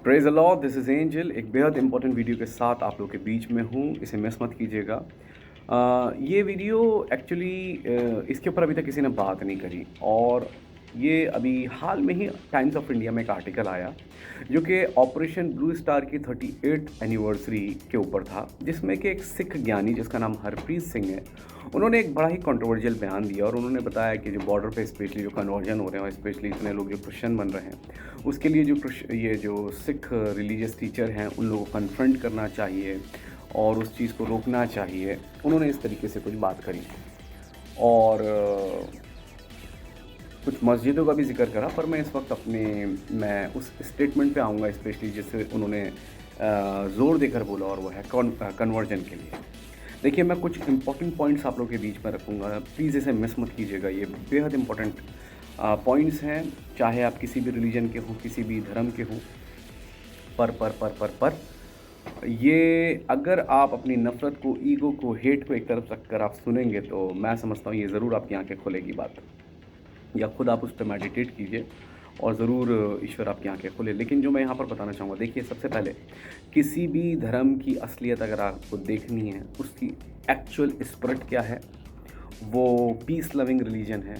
Praise the Lord, this is angel. एक बेहद important video के साथ आप लोग के बीच में हूँ, इसे मिस मत कीजिएगा। ये वीडियो एक्चुअली इसके ऊपर अभी तक किसी ने बात नहीं करी, और ये अभी हाल में ही टाइम्स ऑफ इंडिया में एक आर्टिकल आया जो कि ऑपरेशन ब्लू स्टार की 38th एनिवर्सरी के ऊपर था, जिसमें कि एक सिख ज्ञानी जिसका नाम हरप्रीत सिंह है, उन्होंने एक बड़ा ही कंट्रोवर्शियल बयान दिया और उन्होंने बताया कि जो बॉर्डर पे स्पेशली जो कन्वर्जन हो रहे हैं, और स्पेशली इतने लोग जो क्रिश्चियन बन रहे हैं, उसके लिए ये जो सिख रिलीजियस टीचर हैं उन लोगों को कन्फ्रंट करना चाहिए और उस चीज़ को रोकना चाहिए। उन्होंने इस तरीके से कुछ बात करी और कुछ मस्जिदों का भी जिक्र करा, पर मैं इस वक्त मैं उस स्टेटमेंट पे आऊँगा स्पेशली जिससे उन्होंने ज़ोर देकर बोला, और वो है कन्वर्जन के लिए। देखिए, मैं कुछ इंपॉर्टेंट पॉइंट्स आप लोगों के बीच में रखूँगा, प्लीज़ इसे मिस मत कीजिएगा। ये बेहद इंपॉर्टेंट पॉइंट्स हैं, चाहे आप किसी भी रिलीजन के हों, किसी भी धर्म के हों। पर ये अगर आप अपनी नफ़रत को, ईगो को, हेट को एक तरफ रख कर आप सुनेंगे, तो मैं समझता हूँ ये ज़रूर आपकी आंखें खोलेगी बात, या खुद आप उस पर मेडिटेट कीजिए और ज़रूर ईश्वर आपकी आंखें खोले। लेकिन जो मैं यहाँ पर बताना चाहूँगा, देखिए, सबसे पहले किसी भी धर्म की असलियत अगर आपको देखनी है, उसकी एक्चुअल स्पिरिट क्या है, वो पीस लविंग रिलीजन है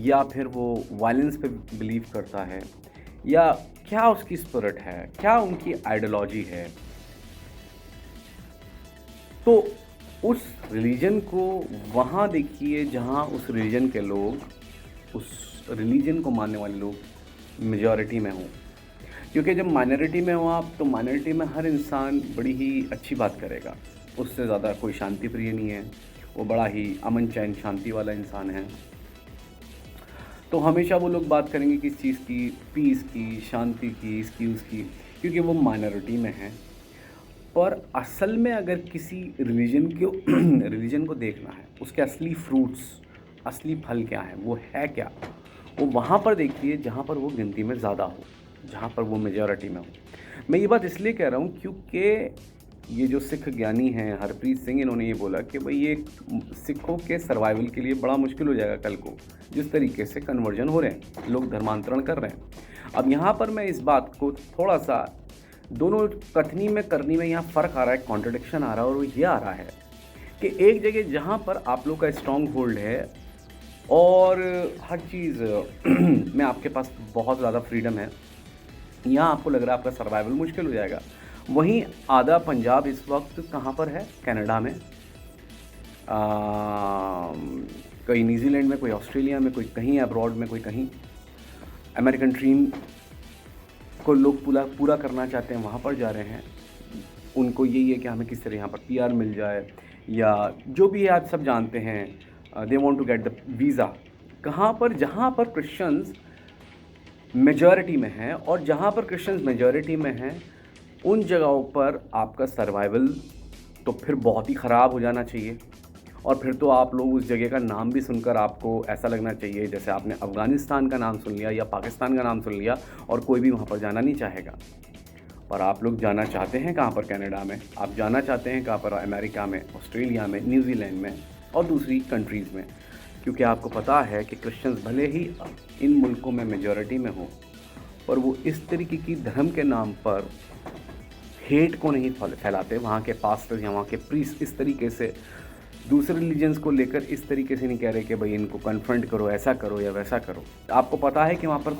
या फिर वो वायलेंस पे बिलीव करता है, या क्या उसकी स्पिरिट है, क्या उनकी आइडियोलॉजी है। तो उस रिलीजन को वहाँ देखिए जहाँ उस रिलीजन के लोग, उस रिलीजन को मानने वाले लोग मेजॉरिटी में हों। क्योंकि जब माइनॉरिटी में हो आप, तो माइनॉरिटी में हर इंसान बड़ी ही अच्छी बात करेगा, उससे ज़्यादा कोई शांति प्रिय नहीं है, वो बड़ा ही अमन चैन शांति वाला इंसान है। तो हमेशा वो लोग बात करेंगे किस चीज़ की, पीस की, शांति की, इसकी उसकी, क्योंकि वो माइनॉरिटी में है। पर असल में अगर किसी रिलीजन को देखना है, उसके असली फ्रूट्स, असली फल क्या है, वो है क्या, वो वहाँ पर देखिए जहाँ पर वो गिनती में ज़्यादा हो, जहाँ पर वो मेजॉरिटी में हो। मैं ये बात इसलिए कह रहा हूँ क्योंकि ये जो सिख ज्ञानी हैं हरप्रीत सिंह, इन्होंने ये बोला कि भाई ये सिखों के सर्वाइवल के लिए बड़ा मुश्किल हो जाएगा कल को, जिस तरीके से कन्वर्जन हो रहे हैं, लोग धर्मांतरण कर रहे हैं। अब यहाँ पर मैं इस बात को थोड़ा सा, दोनों कथनी में करनी में यहाँ फ़र्क आ रहा है, कॉन्ट्रडिक्शन आ रहा है, और वो ये आ रहा है कि एक जगह जहाँ पर आप लोग का स्ट्रॉन्ग होल्ड है और हर चीज़ में आपके पास बहुत ज़्यादा फ्रीडम है, यहाँ आपको लग रहा है आपका सर्वाइवल मुश्किल हो जाएगा। वहीं आधा पंजाब इस वक्त कहाँ पर है? कनाडा में, कोई न्यूजीलैंड में, कोई ऑस्ट्रेलिया में, कोई कहीं अब्रॉड में, कोई कहीं। अमेरिकन ड्रीम को लोग पूरा करना चाहते हैं, वहाँ पर जा रहे हैं। उनको यही है कि हमें किस तरह यहाँ पर पीआर मिल जाए, या जो भी है आप सब जानते हैं, they want to get the visa. कहाँ पर? जहाँ पर क्रिश्चियंस मेजॉरिटी में हैं, और जहाँ पर क्रिश्चियंस मेजॉरिटी में हैं उन जगहों पर आपका सर्वाइवल तो फिर बहुत ही ख़राब हो जाना चाहिए। और फिर तो आप लोग उस जगह का नाम भी सुनकर आपको ऐसा लगना चाहिए जैसे आपने अफ़गानिस्तान का नाम सुन लिया या पाकिस्तान का नाम सुन लिया, और कोई भी वहाँ पर जाना नहीं चाहेगा। पर आप लोग जाना चाहते हैं कहाँ पर? कनाडा में। आप जाना चाहते हैं कहाँ पर? अमेरिका में, ऑस्ट्रेलिया में, न्यूजीलैंड में और दूसरी कंट्रीज़ में। क्योंकि आपको पता है कि क्रिश्चियंस भले ही इन मुल्कों में मेजॉरिटी में हो, पर वो इस तरीके की धर्म के नाम पर हेट को नहीं फैलाते। वहाँ के पास्टर्स या वहाँ के प्रीस्ट इस तरीके से दूसरे रिलीजन्स को लेकर इस तरीके से नहीं कह रहे कि भाई इनको कन्फ्रंट करो, ऐसा करो या वैसा करो। आपको पता है कि वहाँ पर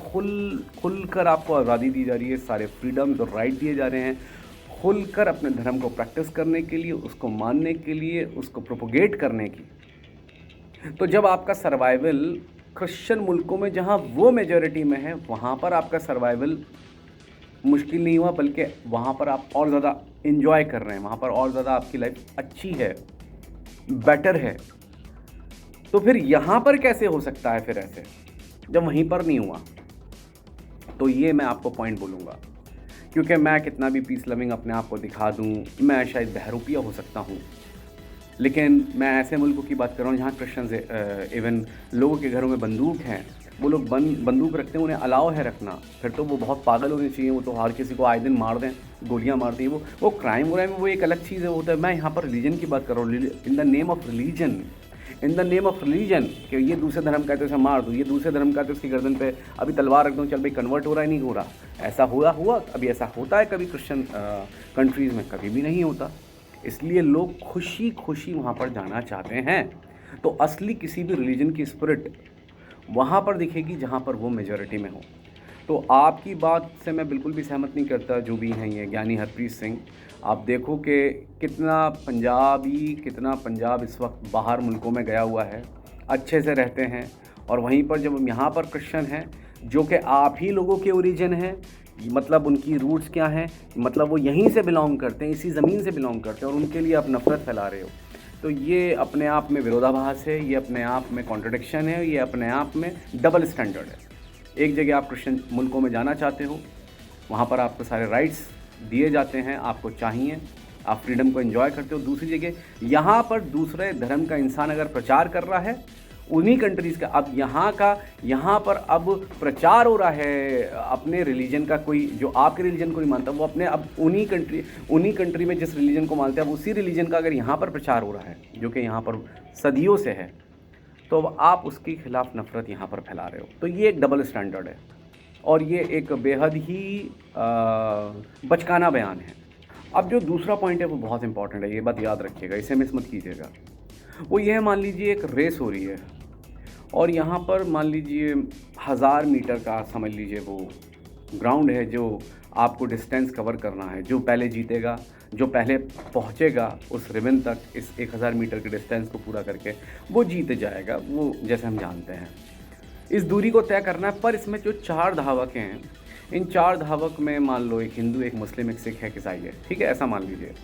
खुलकर आपको आज़ादी दी जा रही है, सारे फ्रीडम्स और राइट दिए जा रहे हैं, खुलकर अपने धर्म को प्रैक्टिस करने के लिए, उसको मानने के लिए, उसको प्रोपोगेट करने की। तो जब आपका सर्वाइवल क्रिश्चियन मुल्कों में, जहाँ वो मेजॉरिटी में है, वहाँ पर आपका सर्वाइवल मुश्किल नहीं हुआ, बल्कि वहाँ पर आप और ज़्यादा इन्जॉय कर रहे हैं, वहाँ पर और ज़्यादा आपकी लाइफ अच्छी है, बेटर है। तो फिर यहाँ पर कैसे हो सकता है फिर ऐसे, जब वहीं पर नहीं हुआ? तो ये मैं आपको पॉइंट बोलूँगा, क्योंकि मैं कितना भी पीस लविंग अपने आप को दिखा दूँ, मैं शायद बहरूपिया हो सकता हूँ, लेकिन मैं ऐसे मुल्कों की बात कर रहा हूँ जहाँ क्रिश्चियंस, इवन लोगों के घरों में बंदूक हैं, वो लोग बंदूक रखते हैं, उन्हें अलाउ है रखना। फिर तो वो बहुत पागल होने चाहिए, वो तो हर किसी को आए दिन मार दें, गोलियां मार दें। वो क्राइम हो रहा है, वो एक अलग चीज़ है, वो होता है। मैं यहाँ पर रिलीजन की बात कर रहा हूँ, in the name of religion, in the name of religion कि ये दूसरे धर्म का है तो इसे मार दूँ, ये दूसरे धर्म का है तो उसकी गर्दन पे अभी तलवार रख दूँ, चल भाई कन्वर्ट हो रहा है नहीं हो रहा। ऐसा हुआ अभी ऐसा होता है कभी क्रिश्चियन कंट्रीज़ में? कभी भी नहीं होता। इसलिए लोग खुशी खुशी वहाँ पर जाना चाहते हैं। तो असली किसी भी रिलीजन की स्पिरिट वहाँ पर दिखेगी जहाँ पर वो मेजॉरिटी में हो। तो आपकी बात से मैं बिल्कुल भी सहमत नहीं करता, जो भी हैं ये ज्ञानी हरप्रीत सिंह। आप देखो कि कितना पंजाब इस वक्त बाहर मुल्कों में गया हुआ है, अच्छे से रहते हैं, और वहीं पर जब हम यहाँ पर क्रिश्चियन हैं जो कि आप ही लोगों के ओरिजिन हैं, मतलब उनकी रूट्स क्या हैं, मतलब वो यहीं से बिलोंग करते हैं, इसी ज़मीन से बिलोंग करते हैं, और उनके लिए आप नफ़रत फैला रहे हो। तो ये अपने आप में विरोधाभास है, ये अपने आप में कॉन्ट्रडिक्शन है, ये अपने आप में डबल स्टैंडर्ड है। एक जगह आप क्रिश्चियन मुल्कों में जाना चाहते हो, वहाँ पर आपको सारे राइट्स दिए जाते हैं, आपको चाहिए, आप फ्रीडम को एंजॉय करते हो। दूसरी जगह यहाँ पर दूसरे धर्म का इंसान अगर प्रचार कर रहा है उन्हीं कंट्रीज़ का, अब यहाँ पर अब प्रचार हो रहा है अपने रिलीजन का, कोई जो आपके रिलीजन को नहीं मानता वो अपने अब उन्हीं कंट्री में जिस रिलीजन को मानते हैं अब उसी रिलीजन का अगर यहाँ पर प्रचार हो रहा है जो कि यहाँ पर सदियों से है, तो अब आप उसके खिलाफ़ नफ़रत यहाँ पर फैला रहे हो। तो ये एक डबल स्टैंडर्ड है और ये एक बेहद ही बचकाना बयान है। अब जो दूसरा पॉइंट है वो बहुत इंपॉर्टेंट है, ये बात याद रखिएगा, इसे मिस मत कीजिएगा। वो ये है, मान लीजिए एक रेस हो रही है और यहाँ पर मान लीजिए 1000 मीटर का समझ लीजिए वो ग्राउंड है जो आपको डिस्टेंस कवर करना है। जो पहले जीतेगा, जो पहले पहुँचेगा उस रिबन तक, इस 1000 मीटर के डिस्टेंस को पूरा करके, वो जीत जाएगा, वो जैसे हम जानते हैं। इस दूरी को तय करना है, पर इसमें जो 4 धावक हैं, इन 4 धावक में मान लो एक हिंदू, एक मुस्लिम, एक सिख है, एक ईसाई है, ठीक है, ऐसा मान लीजिए।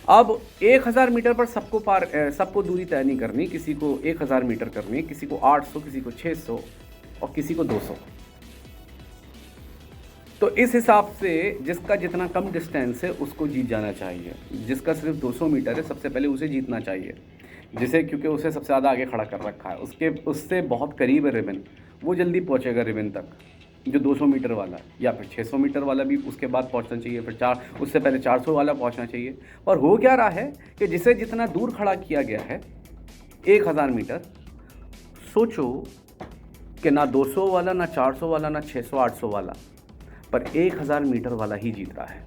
अब 1000 मीटर पर सबको दूरी तय नहीं करनी, किसी को 1000 मीटर करनी है, किसी को 800, किसी को 600 और किसी को 200। तो इस हिसाब से जिसका जितना कम डिस्टेंस है उसको जीत जाना चाहिए। जिसका सिर्फ 200 मीटर है सबसे पहले उसे जीतना चाहिए, जिसे, क्योंकि उसे सबसे ज़्यादा आगे खड़ा कर रखा है, उससे बहुत करीब है रिबन, वो जल्दी पहुंचेगा रिबन तक। जो 200 मीटर वाला या फिर 600 मीटर वाला भी उसके बाद पहुंचना चाहिए, फिर उससे पहले 400 वाला पहुंचना चाहिए। पर हो क्या रहा है कि जिसे जितना दूर खड़ा किया गया है 1000 मीटर, सोचो कि ना 200 वाला, ना 400 वाला, ना 600 800 वाला, पर 1000 मीटर वाला ही जीत रहा है।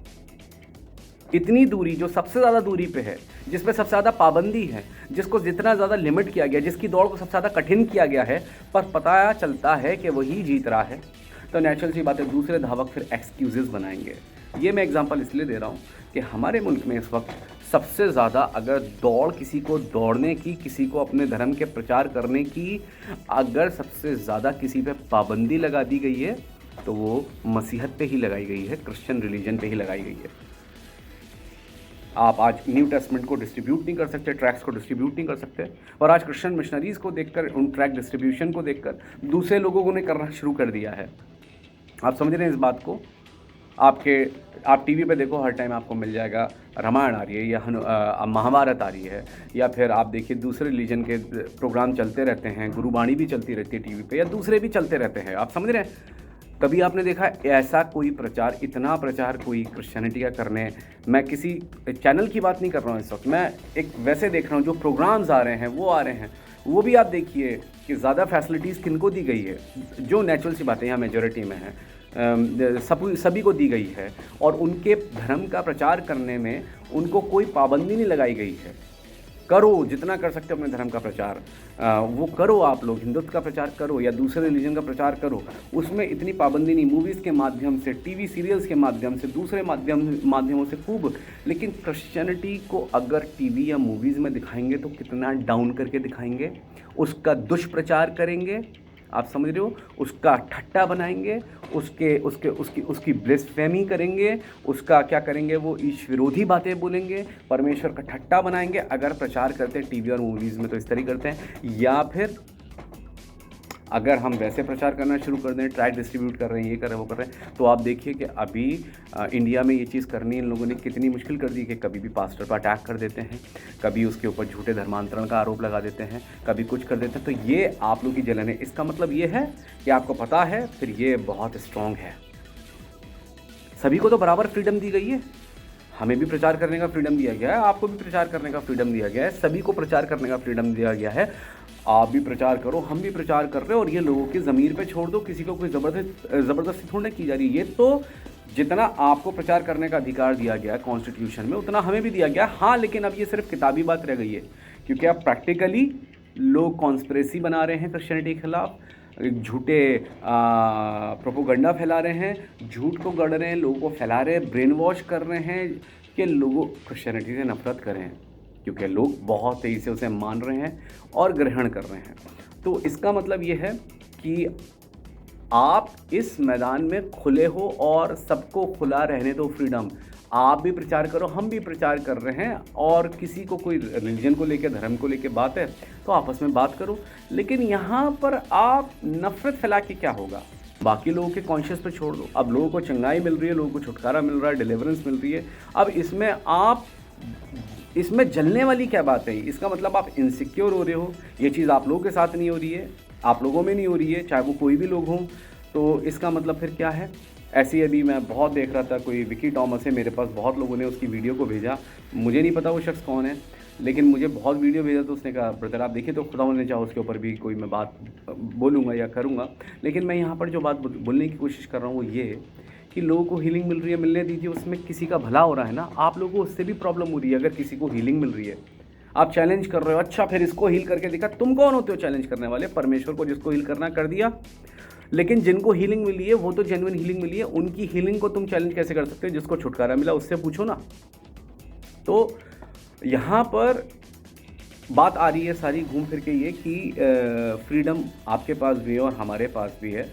इतनी दूरी जो सबसे ज़्यादा दूरी पे है, जिस पे सबसे ज़्यादा पाबंदी है, जिसको जितना ज़्यादा लिमिट किया गया, जिसकी दौड़ को सबसे ज़्यादा कठिन किया गया है, पर पता चलता है कि वही जीत रहा है। तो नेचुरल सी बात है, दूसरे धावक फिर एक्सक्यूज़ेस बनाएंगे। ये मैं एग्जांपल इसलिए दे रहा हूँ कि हमारे मुल्क में इस वक्त सबसे ज़्यादा अगर दौड़, किसी को दौड़ने की, किसी को अपने धर्म के प्रचार करने की अगर सबसे ज़्यादा किसी पे पाबंदी लगा दी गई है तो वो मसीहत पे ही लगाई गई है, क्रिश्चियन रिलीजन पे ही लगाई गई है। आप आज न्यू टेस्टमेंट को डिस्ट्रीब्यूट नहीं कर सकते, ट्रैक्स को डिस्ट्रीब्यूट नहीं कर सकते, और आज क्रिश्चियन मिशनरीज़ को देखकर, उन ट्रैक डिस्ट्रीब्यूशन को देखकर दूसरे लोगों ने करना शुरू कर दिया है। आप समझ रहे हैं इस बात को? आप टीवी पे देखो, हर टाइम आपको मिल जाएगा रामायण आ रही है या महाभारत आ रही है, या फिर आप देखिए दूसरे रिलीजन के प्रोग्राम चलते रहते हैं, गुरुबाणी भी चलती रहती है टीवी पे, या दूसरे भी चलते रहते हैं। आप समझ रहे हैं? कभी आपने देखा ऐसा कोई प्रचार, इतना प्रचार कोई क्रिश्चियनिटी का करने? मैं किसी चैनल की बात नहीं कर रहा हूँ इस वक्त, मैं एक वैसे देख रहा हूँ जो प्रोग्राम्स आ रहे हैं, वो आ रहे हैं, वो भी आप देखिए कि ज़्यादा फैसिलिटीज़ किनको दी गई है, जो नेचुरल सी बातें यहाँ मेजॉरिटी में है, सभी को दी गई है, और उनके धर्म का प्रचार करने में उनको कोई पाबंदी नहीं लगाई गई है। करो, जितना कर सकते हो अपने धर्म का प्रचार, वो करो। आप लोग हिंदुत्व का प्रचार करो या दूसरे रिलीजन का प्रचार करो, उसमें इतनी पाबंदी नहीं। मूवीज़ के माध्यम से, टीवी सीरियल्स के माध्यम से, दूसरे माध्यमों से खूब, लेकिन क्रिश्चियनिटी को अगर टीवी या मूवीज़ में दिखाएंगे तो कितना डाउन करके दिखाएंगे, उसका दुष्प्रचार करेंगे, आप समझ रहे हो, उसका ठट्टा बनाएंगे, उसकी ब्लेस्फेमी करेंगे, उसका क्या करेंगे, वो ईश विरोधी बातें बोलेंगे, परमेश्वर का ठट्टा बनाएंगे। अगर प्रचार करते हैं टीवी और मूवीज़ में तो इस तरह करते हैं, या फिर अगर हम वैसे प्रचार करना शुरू कर दें, ट्रैक डिस्ट्रीब्यूट कर रहे हैं, ये कर रहे हैं, वो कर रहे हैं, तो आप देखिए कि अभी इंडिया में ये चीज़ करनी इन लोगों ने कितनी मुश्किल कर दी कि कभी भी पास्टर पर अटैक कर देते हैं, कभी उसके ऊपर झूठे धर्मांतरण का आरोप लगा देते हैं, कभी कुछ कर देते हैं। तो ये आप लोग की जलन है। इसका मतलब ये है कि आपको पता है, फिर ये बहुत स्ट्रॉन्ग है। सभी को तो बराबर फ्रीडम दी गई है, हमें भी प्रचार करने का फ्रीडम दिया गया है, आपको भी प्रचार करने का फ्रीडम दिया गया है, सभी को प्रचार करने का फ्रीडम दिया गया है। आप भी प्रचार करो, हम भी प्रचार कर रहे हैं, और ये लोगों की ज़मीर पे छोड़ दो, किसी को कोई ज़बरदस्ती थोड़ी ना की जा रही है। ये तो जितना आपको प्रचार करने का अधिकार दिया गया है कॉन्स्टिट्यूशन में, उतना हमें भी दिया गया है। हाँ, लेकिन अब ये सिर्फ किताबी बात रह गई है, क्योंकि अब प्रैक्टिकली लोग कॉन्स्पिरेसी बना रहे हैं क्रिश्चियनिटी के खिलाफ, झूठे प्रोपोगंडा फैला रहे हैं, झूठ को गढ़ रहे हैं, लोगों को फैला रहे हैं, ब्रेन वॉश कर रहे हैं कि लोगों क्रिश्चियनिटी से नफरत करें, क्योंकि लोग बहुत तेज़ी से उसे मान रहे हैं और ग्रहण कर रहे हैं। तो इसका मतलब ये है कि आप इस मैदान में खुले हो और सबको खुला रहने दो फ्रीडम। आप भी प्रचार करो, हम भी प्रचार कर रहे हैं, और किसी को कोई रिलीजन को लेके, धर्म को लेके बात है तो आपस में बात करो, लेकिन यहाँ पर आप नफ़रत फैला के क्या होगा? बाकी लोगों के कॉन्शियस पे छोड़ दो। अब लोगों को चंगाई मिल रही है, लोगों को छुटकारा मिल रहा है, डिलीवरेंस मिल रही है। अब इसमें जलने वाली क्या बात है? इसका मतलब आप इनसिक्योर हो रहे हो। ये चीज़ आप लोगों के साथ नहीं हो रही है, आप लोगों में नहीं हो रही है, चाहे वो कोई भी लोग हों। तो इसका मतलब फिर क्या है? ऐसे ही अभी मैं बहुत देख रहा था, कोई विकी टॉमस है, मेरे पास बहुत लोगों ने उसकी वीडियो को भेजा। मुझे नहीं पता वो शख्स कौन है, लेकिन मुझे बहुत वीडियो भेजा, तो उसने कहा ब्रदर आप देखिए, तो खुदा ने चाहा उसके ऊपर भी कोई मैं बात बोलूँगा या करूँगा। लेकिन मैं यहाँ पर जो बात बोलने की कोशिश कर रहा हूँ वो ये है कि लोगों को हीलिंग मिल रही है, मिलने दीजिए, उसमें किसी का भला हो रहा है ना। आप लोगों को उससे भी प्रॉब्लम हो रही है। अगर किसी को हीलिंग मिल रही है, आप चैलेंज कर रहे हो, अच्छा फिर इसको हील करके दिखा। तुम कौन होते हो चैलेंज करने वाले? परमेश्वर को जिसको हील करना कर दिया। लेकिन जिनको हीलिंग मिली है वो तो जेन्युइन हीलिंग मिली है, उनकी हीलिंग को तुम चैलेंज कैसे कर सकते हो? जिसको छुटकारा मिला उससे पूछो ना। तो यहाँ पर बात आ रही है सारी घूम फिर के ये कि फ्रीडम आपके पास भी है और हमारे पास भी है,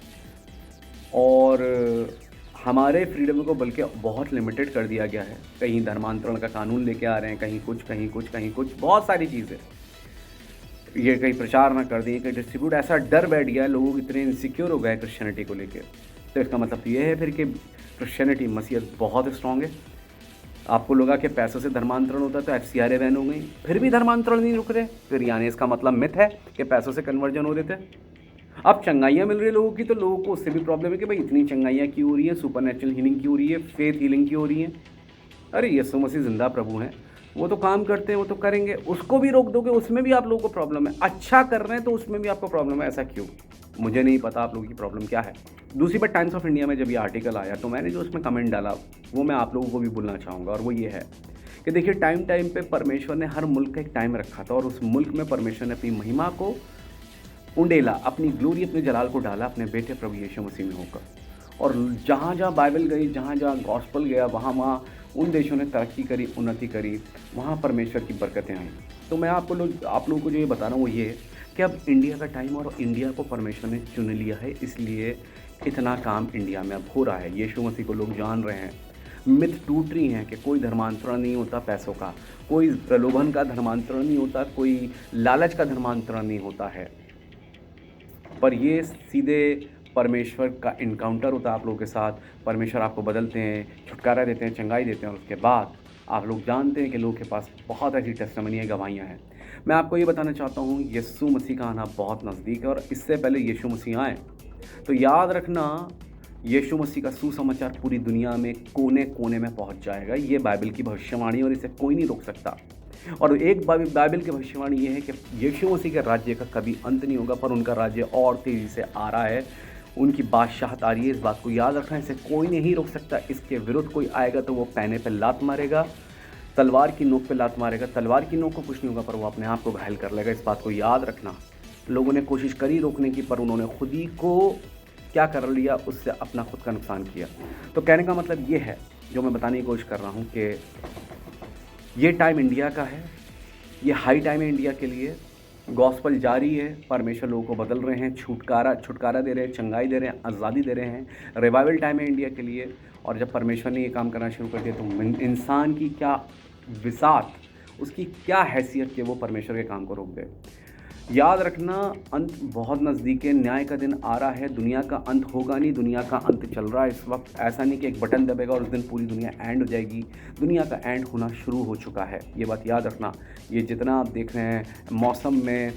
और हमारे फ्रीडम को बल्कि बहुत लिमिटेड कर दिया गया है। कहीं धर्मांतरण का कानून लेके आ रहे हैं, कहीं कुछ कहीं कुछ कहीं कुछ, बहुत सारी चीज़ें। ये कहीं प्रचार ना कर दिए, कहीं डिस्ट्रीब्यूट, ऐसा डर बैठ गया है, लोग इतने इनसिक्योर हो गए क्रिश्चियनिटी को लेके। तो इसका मतलब ये है फिर कि क्रिश्चियनिटी मसीहत बहुत स्ट्रॉन्ग है। आपको लगा कि पैसों से धर्मांतरण होता है तो FCRA बैन हो गई, फिर भी धर्मांतरण नहीं रुक रहे। फिर यानी इसका मतलब मिथ है कि पैसों से कन्वर्जन हो रहे थे। अब चंगाइयाँ मिल रही है लोगों की, तो लोगों को उससे भी प्रॉब्लम है कि भाई इतनी चंगाइयाँ क्यों हो रही हैं, सुपरनेचुरल हीलिंग क्यों हो रही है, फेथ हीलिंग क्यों हो रही है? अरे यीशु मसीह जिंदा प्रभु हैं, वो तो काम करते हैं, वो तो करेंगे। उसको भी रोक दोगे, उसमें भी आप लोगों को प्रॉब्लम है। अच्छा कर रहे हैं तो उसमें भी आपको प्रॉब्लम है, ऐसा क्यों? मुझे नहीं पता आप लोगों की प्रॉब्लम क्या है। दूसरी बात, टाइम्स ऑफ इंडिया में जब ये आर्टिकल आया तो मैंने जो उसमें कमेंट डाला वो मैं आप लोगों को भी बोलना चाहूँगा, और वो ये है कि देखिए, टाइम टाइम पे परमेश्वर ने हर मुल्क का एक टाइम रखा था, और उस मुल्क में परमेश्वर ने अपनी महिमा को उंडेला, अपनी ग्लोरी, अपने जलाल को डाला अपने बेटे प्रभु यीशु मसीह में होकर। और जहाँ जहाँ बाइबल गई, जहाँ जहाँ गॉस्पल गया, वहाँ वहाँ उन देशों ने तरक्की करी, उन्नति करी, वहाँ परमेश्वर की बरकतें आई। तो मैं आप लोगों को जो ये बता रहा हूँ वो ये कि अब इंडिया का टाइम, और इंडिया को परमेश्वर ने चुन लिया है, इसलिए इतना काम इंडिया में अब हो रहा है। यीशु मसीह को लोग जान रहे हैं, मिथ टूट रही हैं कि कोई धर्मांतरण नहीं होता पैसों का, कोई प्रलोभन का धर्मांतरण नहीं होता, कोई लालच का धर्मांतरण नहीं होता है, पर ये सीधे परमेश्वर का इनकाउंटर होता है आप लोगों के साथ। परमेश्वर आपको बदलते हैं, छुटकारा देते हैं, चंगाई देते हैं, और उसके बाद आप लोग जानते हैं कि लोगों के पास बहुत ऐसी टेस्टिमनी, गवाहियाँ हैं। मैं आपको ये बताना चाहता हूँ, यीशु मसीह का आना बहुत नज़दीक है, और इससे पहले यीशु मसीह आए तो याद रखना, यीशु मसीह का सुसमाचार पूरी दुनिया में कोने कोने में पहुँच जाएगा। ये बाइबल की भविष्यवाणी, और इसे कोई नहीं रोक सकता। और एक बाइबल की भविष्यवाणी ये है कि यीशु मसीह के राज्य का कभी अंत नहीं होगा, पर उनका राज्य और तेज़ी से आ रहा है, उनकी बादशाहत आ रही है। इस बात को याद रखना, इसे कोई नहीं रोक सकता। इसके विरुद्ध कोई आएगा तो वो पैने पे लात मारेगा, तलवार की नोक पे लात मारेगा। तलवार की नोक को कुछ नहीं होगा, पर वो अपने आप को घायल कर लेगा। इस बात को याद रखना। लोगों ने कोशिश करी रोकने की, पर उन्होंने खुद ही को क्या कर लिया, उससे अपना खुद का नुकसान किया। तो कहने का मतलब ये है, जो मैं बताने की कोशिश कर रहा हूँ, कि ये टाइम इंडिया का है, ये हाई टाइम है इंडिया के लिए। गॉस्पल जारी है, परमेश्वर लोगों को बदल रहे हैं, छुटकारा दे रहे हैं, चंगाई दे रहे हैं, आज़ादी दे रहे हैं। रिवाइवल टाइम है इंडिया के लिए। और जब परमेश्वर ने ये काम करना शुरू कर दिया तो इंसान की क्या विसात, उसकी क्या हैसियत कि वो परमेश्वर के काम को रोक दे। याद रखना, अंत बहुत नज़दीक है, न्याय का दिन आ रहा है। दुनिया का अंत होगा नहीं, दुनिया का अंत चल रहा है इस वक्त। ऐसा नहीं कि एक बटन दबेगा और उस दिन पूरी दुनिया एंड हो जाएगी। दुनिया का एंड होना शुरू हो चुका है, ये बात याद रखना। ये जितना आप देख रहे हैं मौसम में,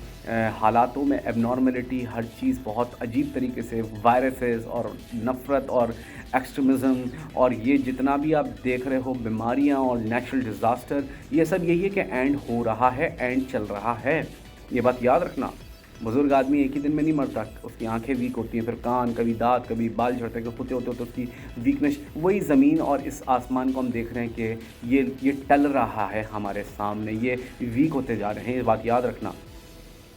हालातों में एबनॉर्मलिटी, हर चीज़ बहुत अजीब तरीके से, वायरसेस और नफ़रत और एक्सट्रीमिज़म और ये जितना भी आप देख रहे हो बीमारियां और नेचुरल डिज़ास्टर, ये सब यही है कि एंड हो रहा है, एंड चल रहा है। ये बात याद रखना। बुज़ुर्ग आदमी एक ही दिन में नहीं मरता, उसकी आंखें वीक होती हैं, फिर कान, कभी दाँत, कभी बाल झड़ते, कभी पुते होते तो उसकी वीकनेस, वही ज़मीन और इस आसमान को हम देख रहे हैं कि ये टल रहा है हमारे सामने, ये वीक होते जा रहे हैं। ये बात याद रखना।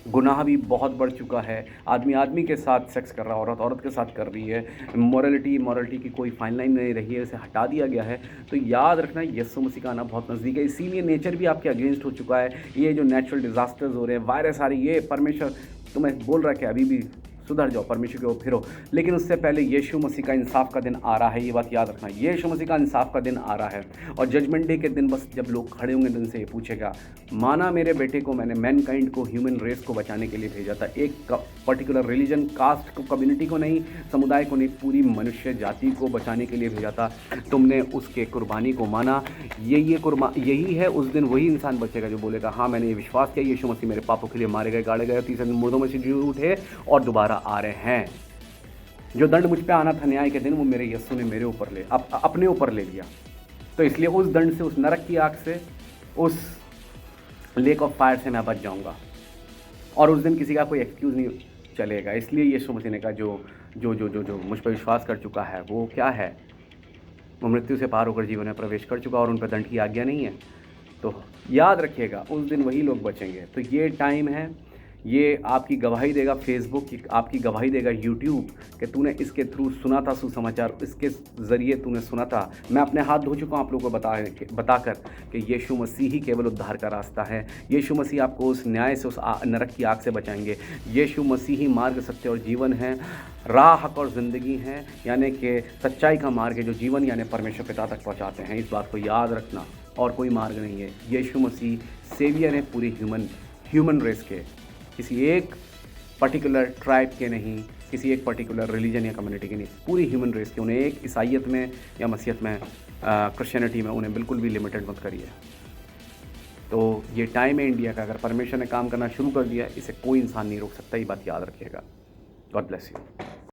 गुनाह भी बहुत बढ़ चुका है, आदमी आदमी के साथ सेक्स कर रहा है, औरत औरत के साथ कर रही है, मॉरलिटी की कोई फाइन लाइन नहीं रही है, उसे हटा दिया गया है। तो याद रखना यीशु मसीह का आना बहुत नज़दीक है। इसीलिए नेचर भी आपके अगेंस्ट हो चुका है। ये जो नेचुरल डिज़ास्टर्स हो रहे हैं, वायरस आ रही है, ये परमेश्वर तुम्हें बोल रहा है कि अभी भी सुधर जाओ, परमेश्वर की ओर फिरो। लेकिन उससे पहले यीशु मसीह का इंसाफ का दिन आ रहा है। ये बात याद रखना, यीशु मसीह का इंसाफ का दिन आ रहा है। और जजमेंट डे के दिन बस जब लोग खड़े होंगे, दिन से ये पूछेगा, माना मेरे बेटे को मैंने मैनकाइंड को, ह्यूमन रेस को बचाने के लिए भेजा था, एक पर्टिकुलर रिलीजन, कास्ट को, कम्युनिटी को नहीं, समुदाय को नहीं, पूरी मनुष्य जाति को बचाने के लिए भेजा था। तुमने उसके कुर्बानी को माना। यही है उस दिन वही इंसान बचेगा जो बोलेगा, हाँ मैंने ये विश्वास किया, यीशु मसीह मेरे पापों के लिए मारे गए, गाड़े गए, तीसरे दिन मुर्दों में से जी उठे और दोबारा आ रहे हैं। जो दंड मुझ पे आना था न्याय के दिन, वो मेरे यीशु ने मेरे ऊपर अपने ऊपर ले लिया। तो इसलिए उस दंड से, उस नरक की आग से, उस लेक ऑफ फायर से मैं बच जाऊंगा और उस दिन किसी का कोई एक्सक्यूज़ नहीं चलेगा। इसलिए यीशु मसीह ने कहा, जो मुझ पर विश्वास कर चुका है वो क्या है, वो मृत्यु से पार होकर जीवन में प्रवेश कर चुका और उन पर दंड की आज्ञा नहीं है। तो याद रखिएगा, उस दिन वही लोग बचेंगे। तो ये टाइम है, ये आपकी गवाही देगा फेसबुक की, आपकी गवाही देगा यूट्यूब कि तूने इसके थ्रू सुना था सुसमाचार, इसके ज़रिए तूने सुना था। मैं अपने हाथ धो चुका हूँ आप लोगों को बताकर कि यीशु मसीह ही केवल उद्धार का रास्ता है। यीशु मसीह आपको उस न्याय से, उस नरक की आग से बचाएंगे। यीशु मसीह ही मार्ग, सत्य और जीवन है, राह, हक और ज़िंदगी है, यानी कि सच्चाई का मार्ग है जो जीवन यानी परमेश्वर पिता तक पहुँचाते हैं। इस बात को याद रखना, और कोई मार्ग नहीं है। यीशु मसीह सेवियर है पूरी ह्यूमन रेस के, किसी एक पर्टिकुलर ट्राइब के नहीं, किसी एक पर्टिकुलर रिलीजन या कम्युनिटी के नहीं, पूरी ह्यूमन रेस के। उन्हें एक ईसाइयत में या मसीहत में, क्रिश्चियनिटी में उन्हें बिल्कुल भी लिमिटेड मत करिए। तो ये टाइम है इंडिया का, अगर परमेश्वर ने काम करना शुरू कर दिया, इसे कोई इंसान नहीं रोक सकता। ये बात याद रखिएगा। God bless you.